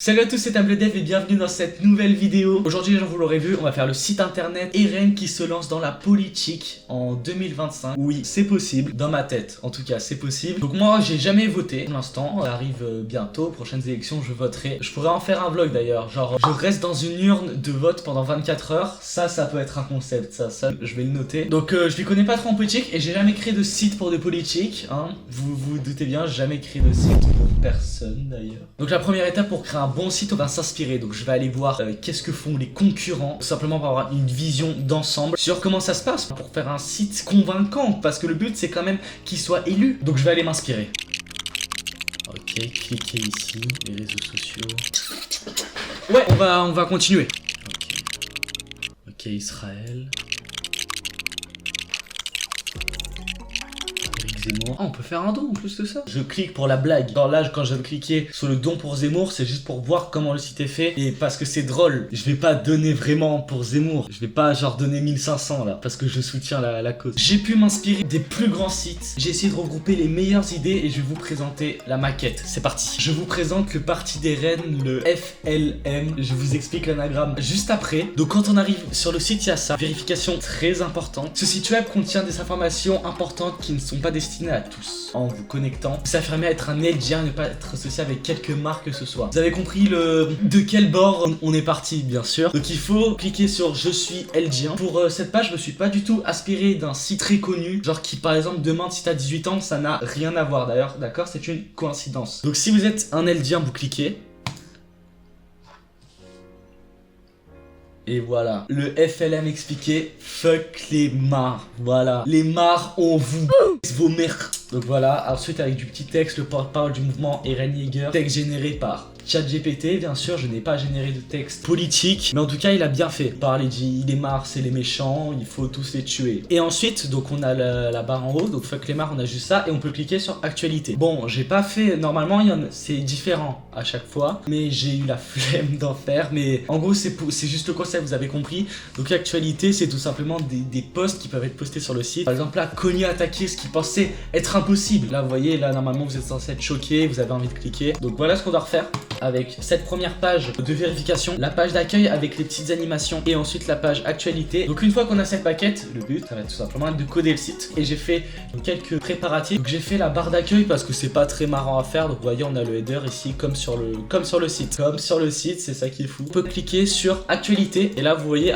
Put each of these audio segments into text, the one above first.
Salut à tous, c'est TableDev et bienvenue dans cette nouvelle vidéo. Aujourd'hui, vous l'aurez vu, on va faire le site internet Eren qui se lance dans la politique en 2025. Oui, c'est possible, dans ma tête, en tout cas, c'est possible. Donc moi, j'ai jamais voté pour l'instant, ça arrive bientôt, prochaines élections, je voterai. Je pourrais en faire un vlog d'ailleurs, genre je reste dans une urne de vote pendant 24 heures. Ça peut être un concept, ça je vais le noter. Donc je m'y connais pas trop en politique et j'ai jamais créé de site pour de politique, hein. Vous vous doutez bien, j'ai jamais créé de site pour personne d'ailleurs. Donc la première étape pour créer un bon site, on va s'inspirer. Donc je vais aller voir qu'est-ce que font les concurrents, tout simplement pour avoir une vision d'ensemble sur comment ça se passe pour faire un site convaincant, parce que le but c'est quand même qu'il soit élu. Donc je vais aller m'inspirer. Ok, cliquez ici, les réseaux sociaux. Ouais, on va continuer. Ok, Israël. Zemmour. Ah, on peut faire un don en plus de ça. Je clique pour la blague. Genre là, quand je viens de cliquer sur le don pour Zemmour, c'est juste pour voir comment le site est fait. Et parce que c'est drôle, je vais pas donner vraiment pour Zemmour. Je vais pas genre donner 1500 là, parce que je soutiens la cause. J'ai pu m'inspirer des plus grands sites. J'ai essayé de regrouper les meilleures idées et je vais vous présenter la maquette. C'est parti. Je vous présente le parti des Rennes, le FLM. Je vous explique l'anagramme juste après. Donc quand on arrive sur le site, il y a ça. Vérification très importante. Ce site web contient des informations importantes qui ne sont pas destiné à tous. En vous connectant, vous affirmez à être un LG1 et ne pas être associé avec quelque marque que ce soit. Vous avez compris de quel bord on est parti, bien sûr. Donc il faut cliquer sur je suis LG1. Pour cette page, je me suis pas du tout inspiré d'un site très connu, genre qui par exemple demande si t'as 18 ans, ça n'a rien à voir d'ailleurs, d'accord, c'est une coïncidence. Donc si vous êtes un LG1, vous cliquez. Et voilà, le FLM expliqué, fuck les mares, voilà. Les mares, on vous vos mères. Donc voilà, ensuite avec du petit texte, le porte-parole du mouvement Eren Yeager, texte généré par ChatGPT, bien sûr, je n'ai pas généré de texte politique, mais en tout cas, il a bien fait. Parler dit, il est marre, c'est les méchants, il faut tous les tuer. Et ensuite, donc on a la barre en haut, donc fuck les mares, on a juste ça, et on peut cliquer sur actualité. Bon, j'ai pas fait, normalement, c'est différent à chaque fois, mais j'ai eu la flemme d'en faire, mais en gros, c'est juste le concept, vous avez compris. Donc actualité, c'est tout simplement des posts qui peuvent être postés sur le site. Par exemple, là, Cogny attaqué, ce qui pensait être impossible. Là, vous voyez, là, normalement, vous êtes censé être choqué, vous avez envie de cliquer. Donc voilà ce qu'on doit refaire. Avec cette première page de vérification, la page d'accueil avec les petites animations et ensuite la page actualité. Donc une fois qu'on a cette maquette, le but ça va tout simplement être de coder le site. Et j'ai fait quelques préparatifs. Donc j'ai fait la barre d'accueil parce que c'est pas très marrant à faire. Donc vous voyez, on a le header ici comme sur le site. Comme sur le site, c'est ça qui est fou. On peut cliquer sur actualité et là vous voyez,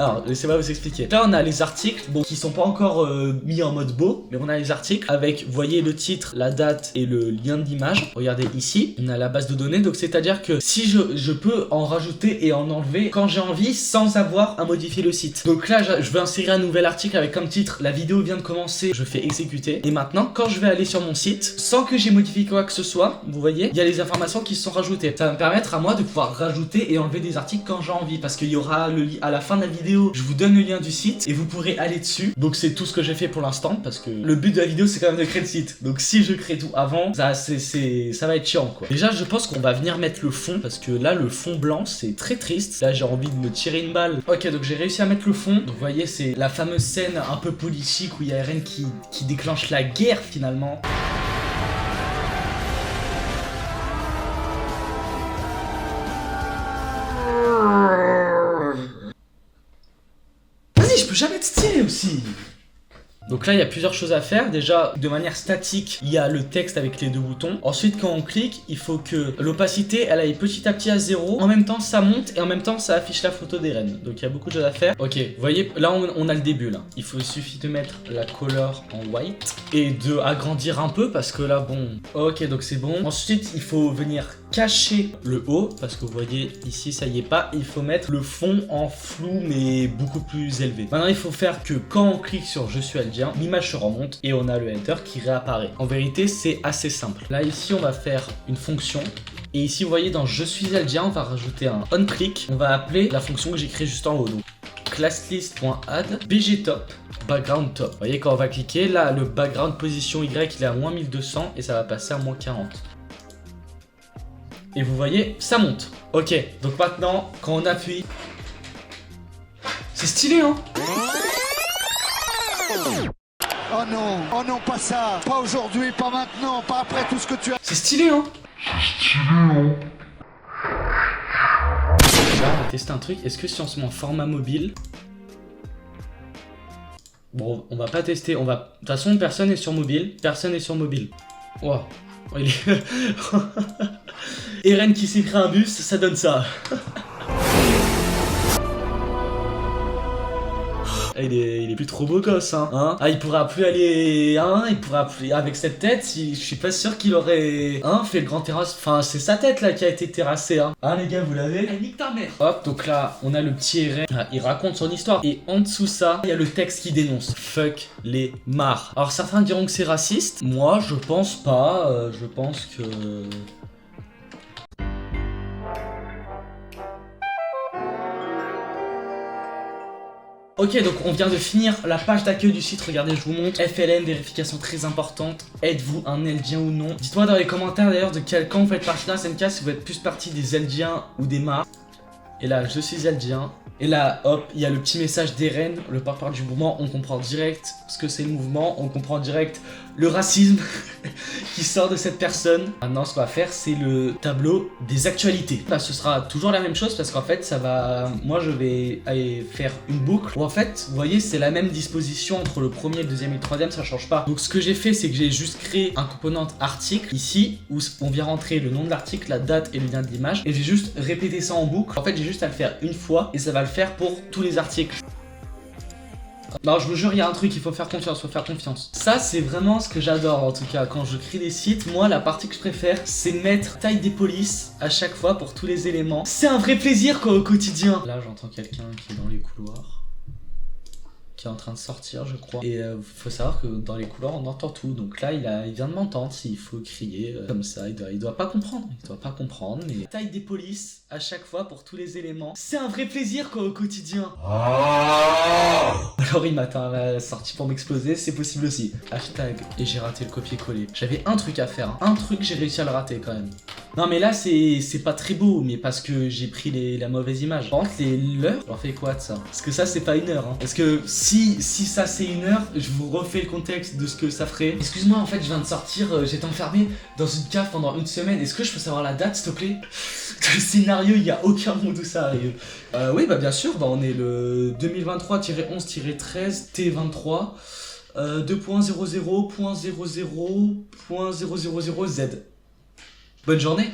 alors, laissez-moi vous expliquer. Là, on a les articles, bon, qui sont pas encore mis en mode beau, mais on a les articles avec, vous voyez, le titre, la date et le lien d'image. Regardez ici, on a la base de données, donc c'est-à-dire que si je peux en rajouter et en enlever quand j'ai envie sans avoir à modifier le site. Donc là, je vais insérer un nouvel article avec comme titre, la vidéo vient de commencer, je fais exécuter. Et maintenant, quand je vais aller sur mon site, sans que j'ai modifié quoi que ce soit, vous voyez, il y a les informations qui sont rajoutées. Ça va me permettre à moi de pouvoir rajouter et enlever des articles quand j'ai envie, parce qu'il y aura à la fin de la vidéo, je vous donne le lien du site et vous pourrez aller dessus. Donc c'est tout ce que j'ai fait pour l'instant parce que le but de la vidéo c'est quand même de créer le site. Donc si je crée tout avant, ça va être chiant quoi. Déjà je pense qu'on va venir mettre le fond parce que là le fond blanc c'est très triste. Là j'ai envie de me tirer une balle. Ok, donc j'ai réussi à mettre le fond. Donc vous voyez c'est la fameuse scène un peu politique où il y a Eren qui déclenche la guerre finalement. Je peux jamais te tirer aussi. Donc là il y a plusieurs choses à faire. Déjà de manière statique il y a le texte avec les deux boutons. Ensuite quand on clique il faut que l'opacité elle aille petit à petit à 0. En même temps ça monte et en même temps ça affiche la photo des rennes. Donc il y a beaucoup de choses à faire. Ok, vous voyez là on a le début là. Il suffit de mettre la color en white et de agrandir un peu parce que là bon. Ok, donc c'est bon. Ensuite il faut venir cacher le haut parce que vous voyez ici ça y est pas. Il faut mettre le fond en flou mais beaucoup plus élevé. Maintenant il faut faire que quand on clique sur je suis LG1, l'image se remonte et on a le header qui réapparaît. En vérité c'est assez simple. Là ici on va faire une fonction. Et ici vous voyez dans je suis LG1 on va rajouter un onClick. On va appeler la fonction que j'ai créée juste en haut. Donc classlist.add bgtop background top. Vous voyez quand on va cliquer là le background position Y il est à moins 1200 et ça va passer à moins 40. Et vous voyez ça monte. Ok, donc maintenant quand on appuie, c'est stylé hein. Oh non, pas ça, pas aujourd'hui, pas maintenant, pas après tout ce que tu as. C'est stylé hein. Tester un truc, est-ce que si on se met en format mobile... Bon, on va pas tester, on va... De toute façon, personne n'est sur mobile, Wow. Oh, il est... Eren qui s'est créé un bus, ça donne ça. Il est plus trop beau gosse, hein. Ah, il pourra plus aller, il pourra plus, avec cette tête, je suis pas sûr qu'il aurait, fait le grand terrasse. Enfin, c'est sa tête, là, qui a été terrassée, les gars, vous l'avez? Nique ta mère. Hop, donc là, on a le petit Eren, il raconte son histoire. Et en dessous ça, il y a le texte qui dénonce. Fuck les marres. Alors, certains diront que c'est raciste. Moi, je pense pas, je pense que... Ok, donc on vient de finir la page d'accueil du site, regardez, je vous montre. FLM, vérification très importante. Êtes-vous un Eldien ou non? Dites-moi dans les commentaires d'ailleurs de quel camp vous faites partie d'un SNK, si vous êtes plus partie des Eldiens ou des Mars. Et là, je suis Eldien. Et là, hop, il y a le petit message d'Eren, le porte-parole du mouvement. On comprend direct ce que c'est le mouvement, on comprend direct le racisme qui sort de cette personne. Maintenant, ce qu'on va faire, c'est le tableau des actualités. Là, ce sera toujours la même chose parce qu'en fait, ça va... Moi, je vais aller faire une boucle où en fait, vous voyez, c'est la même disposition entre le premier, le deuxième et le troisième, ça change pas. Donc, ce que j'ai fait, c'est que j'ai juste créé un composant article ici où on vient rentrer le nom de l'article, la date et le lien de l'image. Et j'ai juste répété ça en boucle. En fait, j'ai juste à le faire une fois et ça va le faire pour tous les articles. Non, je vous jure, il y a un truc, il faut faire confiance, Ça, c'est vraiment ce que j'adore, en tout cas, quand je crée des sites. Moi, la partie que je préfère, c'est mettre taille des polices à chaque fois pour tous les éléments. C'est un vrai plaisir, quoi, au quotidien. Là, j'entends quelqu'un qui est dans les couloirs, qui est en train de sortir, je crois. Et faut savoir que dans les couloirs, on entend tout. Donc là, il vient de m'entendre. S'il faut crier comme ça, il doit pas comprendre. Mais taille des polices à chaque fois pour tous les éléments. C'est un vrai plaisir, quoi, au quotidien. Alors il m'attend à la sortie pour m'exploser, c'est possible aussi. Hashtag. Et j'ai raté le copier-coller. J'avais un truc à faire. Un truc, j'ai réussi à le rater quand même. Non mais là c'est pas très beau, mais parce que j'ai pris la mauvaise image. Par contre l'heure, j'en fais quoi de ça? Parce que ça c'est pas une heure. Parce que si ça c'est une heure, je vous refais le contexte de ce que ça ferait. Excuse-moi, en fait je viens de sortir, j'étais enfermé dans une cave pendant une semaine. Est-ce que je peux savoir la date s'il te plaît? Le scénario, il y a aucun monde où ça arrive. Oui bah bien sûr, on est le 2023-11-13 T23 2.00.00.000Z. Bonne journée.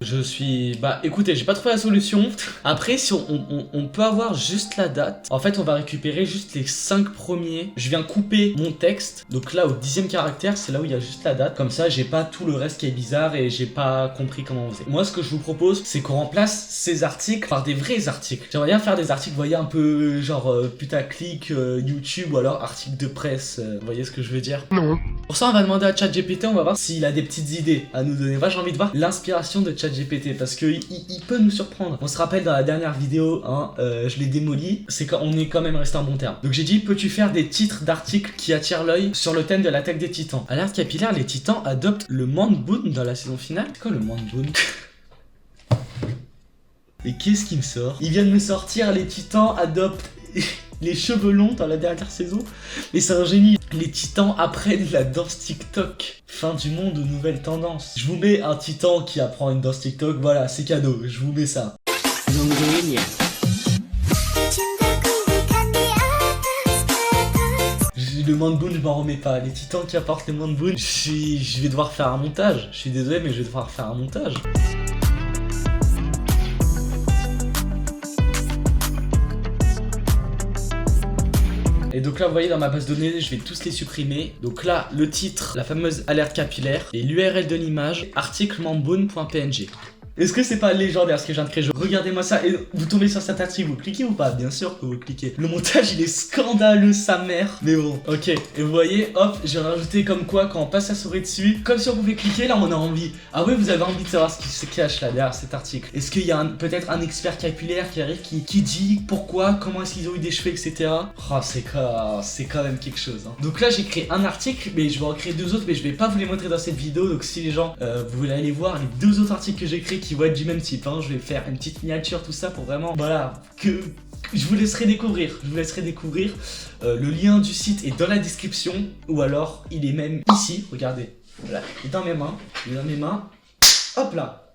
Je suis... Bah écoutez, j'ai pas trouvé la solution. Après, si on peut avoir juste la date. En fait, on va récupérer juste les 5 premiers. Je viens couper mon texte. Donc là, au 10e caractère, c'est là où il y a juste la date. Comme ça, j'ai pas tout le reste qui est bizarre et j'ai pas compris comment on faisait. Moi, ce que je vous propose, c'est qu'on remplace ces articles par des vrais articles. J'aimerais bien faire des articles, vous voyez, un peu genre putaclic, YouTube ou alors articles de presse. Vous voyez ce que je veux dire? Non. Pour ça, on va demander à ChatGPT, on va voir s'il a des petites idées à nous donner. Moi, j'ai envie de voir l'inspiration de ChatGPT parce que il peut nous surprendre. On se rappelle dans la dernière vidéo, je l'ai démoli, c'est qu'on est quand même resté en bon terme. Donc j'ai dit, peux-tu faire des titres d'articles qui attirent l'œil sur le thème de l'attaque des titans? Alerte capillaire, les titans adoptent le Manboon dans la saison finale. C'est quoi le Manboon? Et qu'est-ce qui me sort? Il vient de me sortir, les titans adoptent les cheveux longs dans la dernière saison. Mais c'est un génie. Les titans apprennent la danse TikTok. Fin du monde aux nouvelles tendances. Je vous mets un titan qui apprend une danse TikTok. Voilà, c'est cadeau. Je vous mets ça. Le Manboon, je m'en remets pas. Les titans qui apportent les Manboon, je vais devoir faire un montage. Je suis désolé, mais je vais devoir faire un montage. Et donc là, vous voyez, dans ma base de données, je vais tous les supprimer. Donc là, le titre, la fameuse alerte capillaire, et l'URL de l'image, article manboon.png. Est-ce que c'est pas légendaire ce que je viens de créer? Regardez-moi ça, et vous tombez sur cet article, vous cliquez ou pas? Bien sûr que vous cliquez. Le montage, il est scandaleux, sa mère. Mais bon, ok. Et vous voyez, hop, j'ai rajouté comme quoi, quand on passe la souris dessus, comme si on pouvait cliquer, là on a envie. Ah oui, vous avez envie de savoir ce qui se cache là derrière cet article. Est-ce qu'il y a peut-être un expert capillaire qui arrive, qui dit pourquoi, comment est-ce qu'ils ont eu des cheveux, etc. Oh, c'est quand même quelque chose. Donc là, j'ai créé un article, mais je vais en créer 2 autres, mais je vais pas vous les montrer dans cette vidéo. Donc si les gens, vous voulez aller voir les 2 autres articles que j'ai créés qui vont être du même type, je vais faire une petite miniature, tout ça pour vraiment, voilà, que je vous laisserai découvrir. Le lien du site est dans la description, ou alors il est même ici, regardez, voilà, il est dans mes mains, hop là.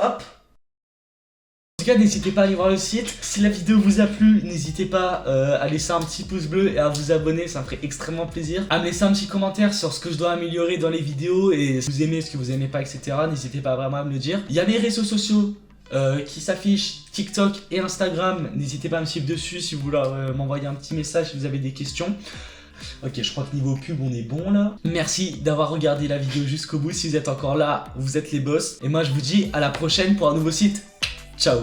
Hop. En tout cas, n'hésitez pas à aller voir le site. Si la vidéo vous a plu, n'hésitez pas à laisser un petit pouce bleu et à vous abonner, ça me ferait extrêmement plaisir. À me laisser un petit commentaire sur ce que je dois améliorer dans les vidéos et ce que vous aimez, ce que vous aimez pas, etc. N'hésitez pas vraiment à me le dire. Il y a mes réseaux sociaux qui s'affichent, TikTok et Instagram. N'hésitez pas à me suivre dessus si vous voulez m'envoyer un petit message si vous avez des questions. Ok, je crois que niveau pub, on est bon là. Merci d'avoir regardé la vidéo jusqu'au bout. Si vous êtes encore là, vous êtes les boss. Et moi, je vous dis à la prochaine pour un nouveau site. Ciao.